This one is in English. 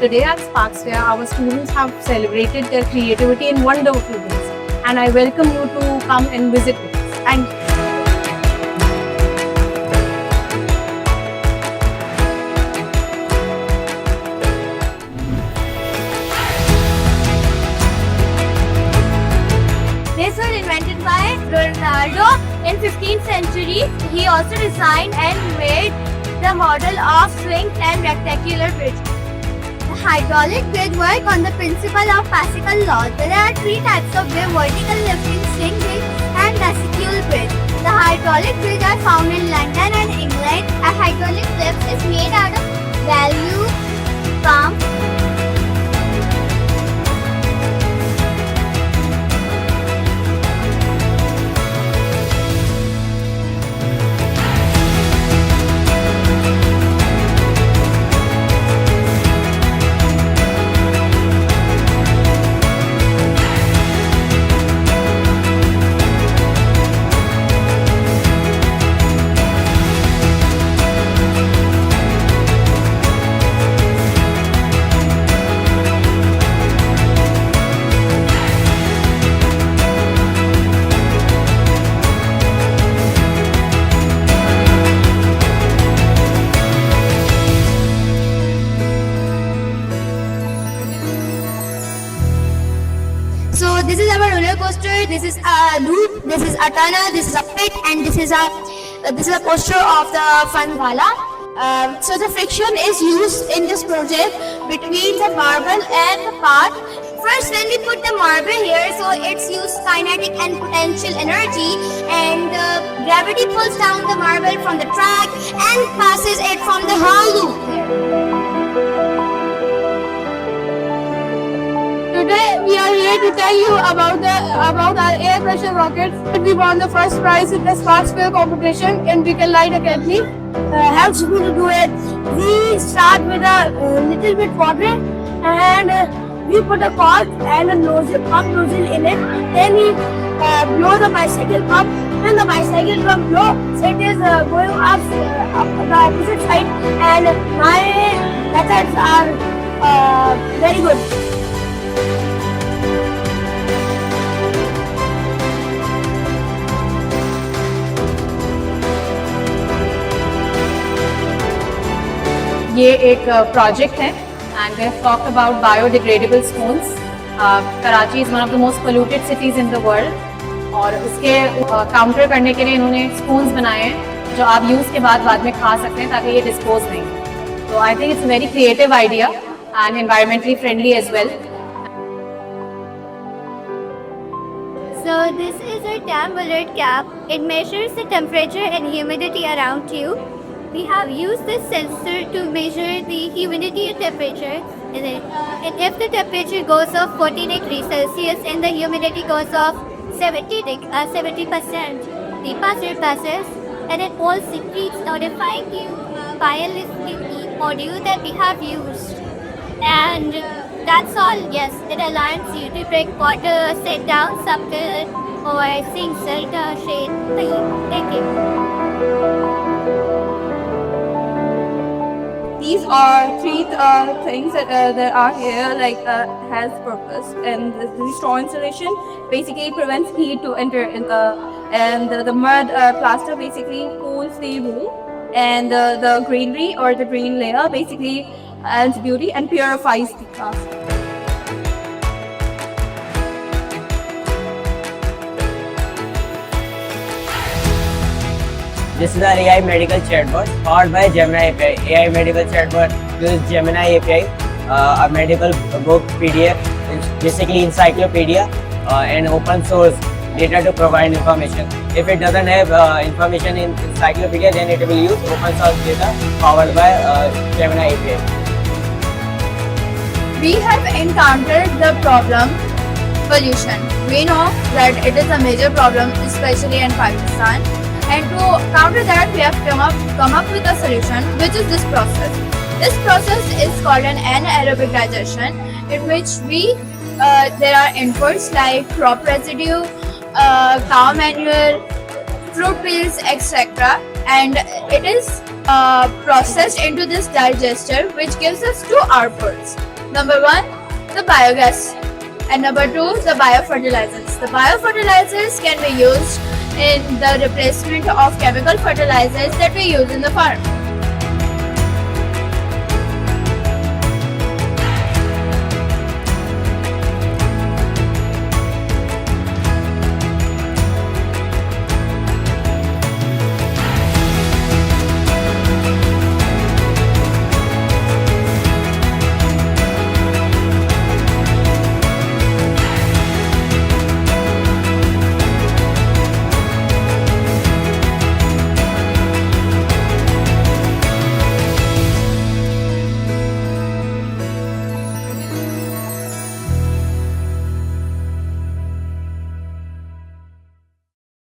today at Sparks Fair, our students have celebrated their creativity in wonderful ways. And I welcome you to come and visit with us. Thank you. This was invented by Leonardo in 15th century. He also designed and made the model of swing and rectangular bridge. The hydraulic bridge work on the principle of Pascal law. There are three types of bridge: vertical lifting swing bridge and vesicle bridge. The hydraulic bridge are found in London and England. A hydraulic lift is made out of valve pump. So this is our roller coaster. This is a loop. This is a tunnel. This is a pit, and this is a poster of the Fun Gala. So the friction is used in this project between the marble and the path. First, when we put the marble here, so it's used kinetic and potential energy, and gravity pulls down the marble from the track and passes it from the whole loop here. Today we are here to tell you about our air pressure rockets. We won the first prize in the Sparks Fair competition in Beacon Light Academy. Helps me to do it. We start with a little bit water and we put a cork and a pump nozzle in it. Then we blow the bicycle up. When the bicycle pump blow, it is going up the opposite side. And my methods are very good. ये एक project है and we have talked about biodegradable stones. Karachi is one of the most polluted cities in the world और उसके counter करने के लिए इन्होंने spoons बनाए हैं जो आप यूज़ के बाद में खा सकते हैं ताकि ये डिस्पोज नहीं. So I think it's a very creative idea and environmentally friendly as well. So this is a TAM alert cap. It measures the temperature and humidity around you. We have used this sensor to measure the humidity and temperature in it. And if the temperature goes off 40 degrees Celsius and the humidity goes off 70%, the buzzer passes and it all secretes notifying you via this module that we have used. And that's all. Yes, it alarms you to drink water, sit down something, or sing Zelda shade. Thank you. These are three things that are here, like has purpose. And the straw insulation basically prevents heat to enter in and the mud plaster basically cools the room, and the greenery or the green layer basically adds beauty and purifies the class. This is our AI medical chatbot powered by Gemini API. AI medical chatbot uses Gemini API, a medical book PDF, basically encyclopedia, and open source data to provide information. If it doesn't have information in encyclopedia, then it will use open source data powered by Gemini API. We have encountered the problem pollution. We know that it is a major problem, especially in Pakistan. And to counter that, we have come up with a solution, which is this process. This process is called an anaerobic digestion, in which there are inputs like crop residue, cow manure, fruit peels, etc. And it is processed into this digester, which gives us two outputs. Number 1, the biogas. And number 2, the biofertilizers. The biofertilizers can be used in the replacement of chemical fertilizers that we use in the farm.